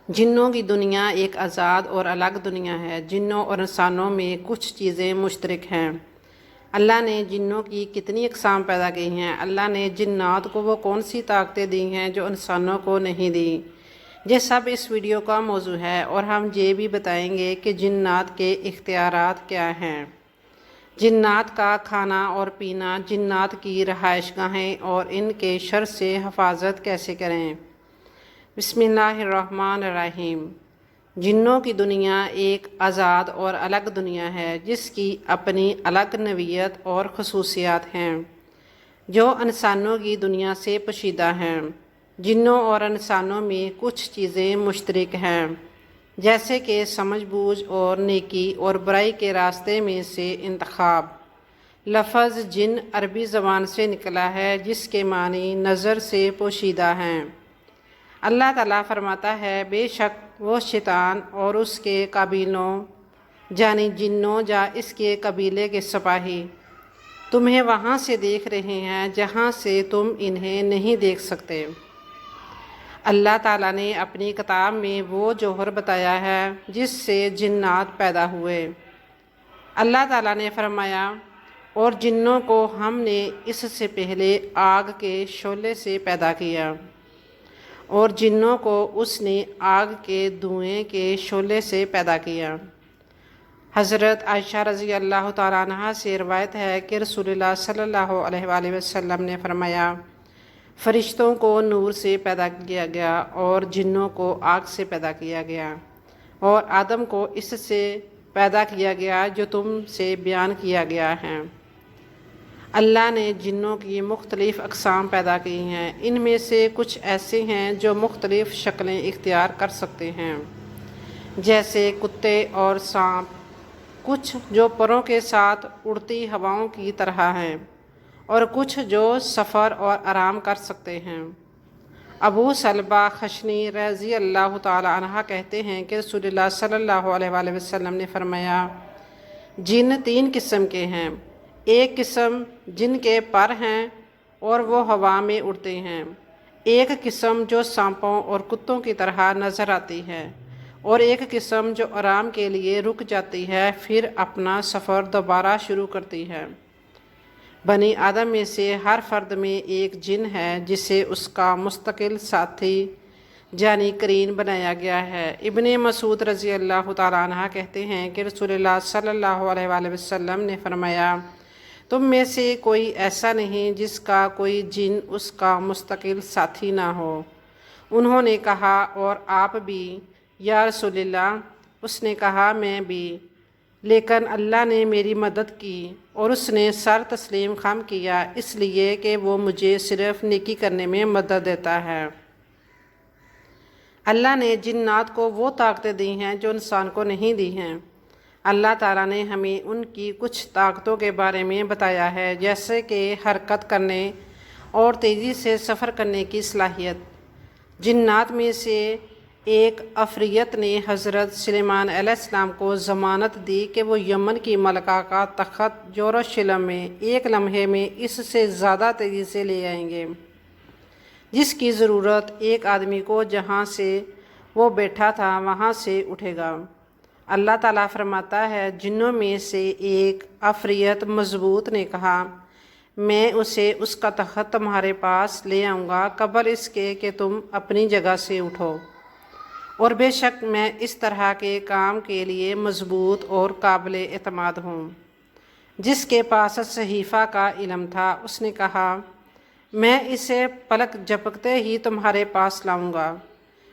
جنوں کی دنیا ایک آزاد اور الگ دنیا ہے۔ جنوں اور انسانوں میں کچھ چیزیں مشترک ہیں۔ اللہ نے جنوں کی کتنی اقسام پیدا کی ہیں۔ اللہ نے جنات کو وہ کون سی طاقتیں دی ہیں جو انسانوں کو نہیں دی۔ یہ سب اس ویڈیو کا موضوع ہے، اور ہم یہ بھی بتائیں گے کہ جنات کے اختیارات کیا ہیں، جنات کا کھانا اور پینا، جنات کی رہائش گاہیں اور ان کے شر سے حفاظت کیسے کریں۔ بسم اللہ الرحمن الرحیم۔ جنوں کی دنیا ایک آزاد اور الگ دنیا ہے جس کی اپنی الگ نوعیت اور خصوصیات ہیں جو انسانوں کی دنیا سے پوشیدہ ہیں۔ جنوں اور انسانوں میں کچھ چیزیں مشترک ہیں، جیسے کہ سمجھ بوجھ اور نیکی اور برائی کے راستے میں سے انتخاب۔ لفظ جن عربی زبان سے نکلا ہے جس کے معنی نظر سے پوشیدہ ہیں۔ اللہ تعالیٰ فرماتا ہے، بے شک وہ شیطان اور اس کے قبیلوں یعنی جنوں یا اس کے قبیلے کے سپاہی تمہیں وہاں سے دیکھ رہے ہیں جہاں سے تم انہیں نہیں دیکھ سکتے۔ اللہ تعالیٰ نے اپنی کتاب میں وہ جوہر بتایا ہے جس سے جنات پیدا ہوئے۔ اللہ تعالیٰ نے فرمایا، اور جنوں کو ہم نے اس سے پہلے آگ کے شعلے سے پیدا کیا، اور جنوں کو اس نے آگ کے دھوئیں کے شعلے سے پیدا کیا۔ حضرت عائشہ رضی اللہ تعالیٰ عنہ سے روایت ہے کہ رسول اللہ صلی اللہ علیہ وآلہ وسلم نے فرمایا، فرشتوں کو نور سے پیدا کیا گیا اور جنوں کو آگ سے پیدا کیا گیا، اور آدم کو اس سے پیدا کیا گیا جو تم سے بیان کیا گیا ہے۔ اللہ نے جنوں کی مختلف اقسام پیدا کی ہیں۔ ان میں سے کچھ ایسے ہیں جو مختلف شکلیں اختیار کر سکتے ہیں، جیسے کتے اور سانپ، کچھ جو پروں کے ساتھ اڑتی ہواؤں کی طرح ہیں، اور کچھ جو سفر اور آرام کر سکتے ہیں۔ ابو سلمہ خشنی رضی اللہ تعالی عنہ کہتے ہیں کہ رسول اللہ صلی اللہ علیہ وآلہ وسلم نے فرمایا، جن تین قسم کے ہیں۔ ایک قسم جن کے پر ہیں اور وہ ہوا میں اڑتے ہیں، ایک قسم جو سانپوں اور کتوں کی طرح نظر آتی ہے، اور ایک قسم جو آرام کے لیے رک جاتی ہے پھر اپنا سفر دوبارہ شروع کرتی ہے۔ بنی آدم میں سے ہر فرد میں ایک جن ہے جسے اس کا مستقل ساتھی یعنی قرین بنایا گیا ہے۔ ابن مسعود رضی اللہ تعالیٰ عنہ کہتے ہیں کہ رسول اللہ صلی اللہ علیہ وآلہ وسلم نے فرمایا، تم میں سے کوئی ایسا نہیں جس کا کوئی جن اس کا مستقل ساتھی نہ ہو۔ انہوں نے کہا، اور آپ بھی یا رسول اللہ؟ اس نے کہا، میں بھی، لیکن اللہ نے میری مدد کی اور اس نے سر تسلیم خم کیا، اس لیے کہ وہ مجھے صرف نیکی کرنے میں مدد دیتا ہے۔ اللہ نے جنات کو وہ طاقتیں دی ہیں جو انسان کو نہیں دی ہیں۔ اللہ تعالیٰ نے ہمیں ان کی کچھ طاقتوں کے بارے میں بتایا ہے، جیسے کہ حرکت کرنے اور تیزی سے سفر کرنے کی صلاحیت۔ جنات میں سے ایک عفریت نے حضرت سلیمان علیہ السلام کو ضمانت دی کہ وہ یمن کی ملکہ کا تخت یروشلم میں ایک لمحے میں اس سے زیادہ تیزی سے لے آئیں گے جس کی ضرورت ایک آدمی کو جہاں سے وہ بیٹھا تھا وہاں سے اٹھے گا۔ اللہ تعالیٰ فرماتا ہے، جنوں میں سے ایک عفریت مضبوط نے کہا، میں اسے اس کا تخت تمہارے پاس لے آؤں گا قبل اس کے کہ تم اپنی جگہ سے اٹھو، اور بے شک میں اس طرح کے کام کے لیے مضبوط اور قابل اعتماد ہوں۔ جس کے پاس صحیفہ کا علم تھا اس نے کہا، میں اسے پلک جھپکتے ہی تمہارے پاس لاؤں گا۔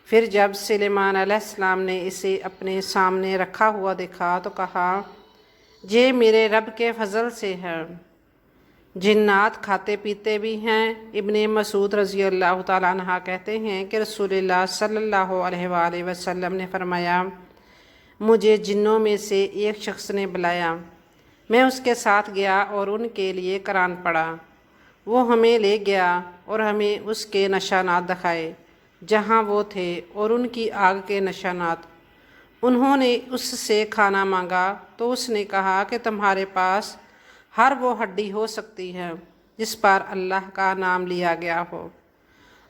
پھر جب سلیمان علیہ السلام نے اسے اپنے سامنے رکھا ہوا دیکھا تو کہا، یہ میرے رب کے فضل سے ہے۔ جنات کھاتے پیتے بھی ہیں۔ ابن مسعود رضی اللہ تعالیٰ عنہ کہتے ہیں کہ رسول اللہ صلی اللہ علیہ وآلہ وسلم نے فرمایا، مجھے جنوں میں سے ایک شخص نے بلایا، میں اس کے ساتھ گیا اور ان کے لیے قرآن پڑھا۔ وہ ہمیں لے گیا اور ہمیں اس کے نشانات دکھائے جہاں وہ تھے اور ان کی آگ کے نشانات۔ انہوں نے اس سے کھانا مانگا تو اس نے کہا کہ تمہارے پاس ہر وہ ہڈی ہو سکتی ہے جس پر اللہ کا نام لیا گیا ہو۔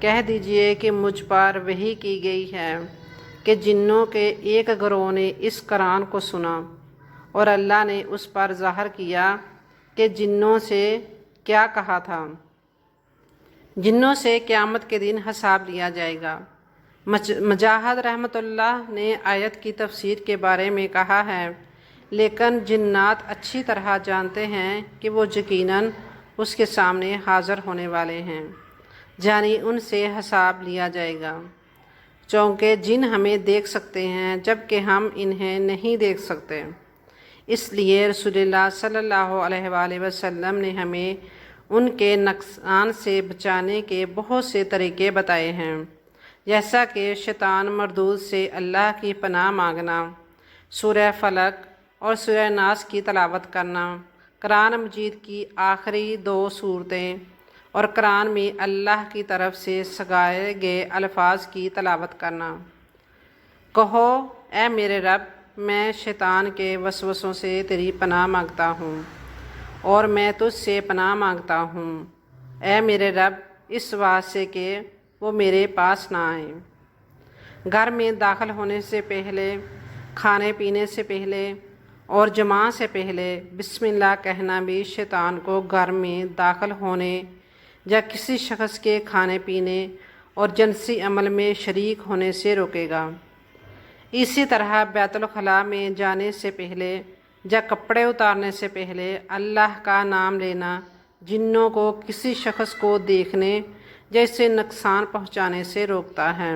کہہ دیجئے کہ مجھ پر وحی کی گئی ہے کہ جنوں کے ایک گروہ نے اس قرآن کو سنا اور اللہ نے اس پر ظاہر کیا کہ جنوں سے کیا کہا تھا۔ جنوں سے قیامت کے دن حساب لیا جائے گا۔ مجاہد رحمۃ اللہ نے آیت کی تفسیر کے بارے میں کہا ہے، لیکن جنات اچھی طرح جانتے ہیں کہ وہ یقیناً اس کے سامنے حاضر ہونے والے ہیں، یعنی ان سے حساب لیا جائے گا، چونکہ جن ہمیں دیکھ سکتے ہیں جبکہ ہم انہیں نہیں دیکھ سکتے۔ اس لیے رسول اللہ صلی اللہ علیہ وآلہ وسلم نے ہمیں ان کے نقصان سے بچانے کے بہت سے طریقے بتائے ہیں، جیسا کہ شیطان مردود سے اللہ کی پناہ مانگنا، سورہ فلق اور سورہ ناس کی تلاوت کرنا، قرآن مجید کی آخری 2 سورتیں اور قرآن میں اللہ کی طرف سے سکھائے گئے الفاظ کی تلاوت کرنا۔ کہو اے میرے رب، میں شیطان کے وسوسوں سے تیری پناہ مانگتا ہوں اور میں تجھ سے پناہ مانگتا ہوں، اے میرے رب، اس واسطے کہ وہ میرے پاس نہ آئیں۔ گھر میں داخل ہونے سے پہلے، کھانے پینے سے پہلے اور جماع سے پہلے بسم اللہ کہنا بھی شیطان کو گھر میں داخل ہونے یا کسی شخص کے کھانے پینے اور جنسی عمل میں شریک ہونے سے روکے گا۔ اسی طرح بیت الخلاء میں جانے سے پہلے یا کپڑے اتارنے سے پہلے اللہ کا نام لینا جنوں کو کسی شخص کو دیکھنے یا اسے نقصان پہنچانے سے روکتا ہے،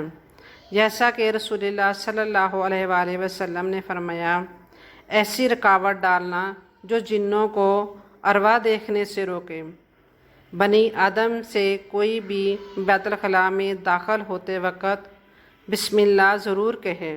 جیسا کہ رسول اللہ صلی اللہ علیہ وآلہ وسلم نے فرمایا، ایسی رکاوٹ ڈالنا جو جنوں کو ارواح دیکھنے سے روکے۔ بنی آدم سے کوئی بھی بیت الخلاء میں داخل ہوتے وقت بسم اللہ ضرور کہے۔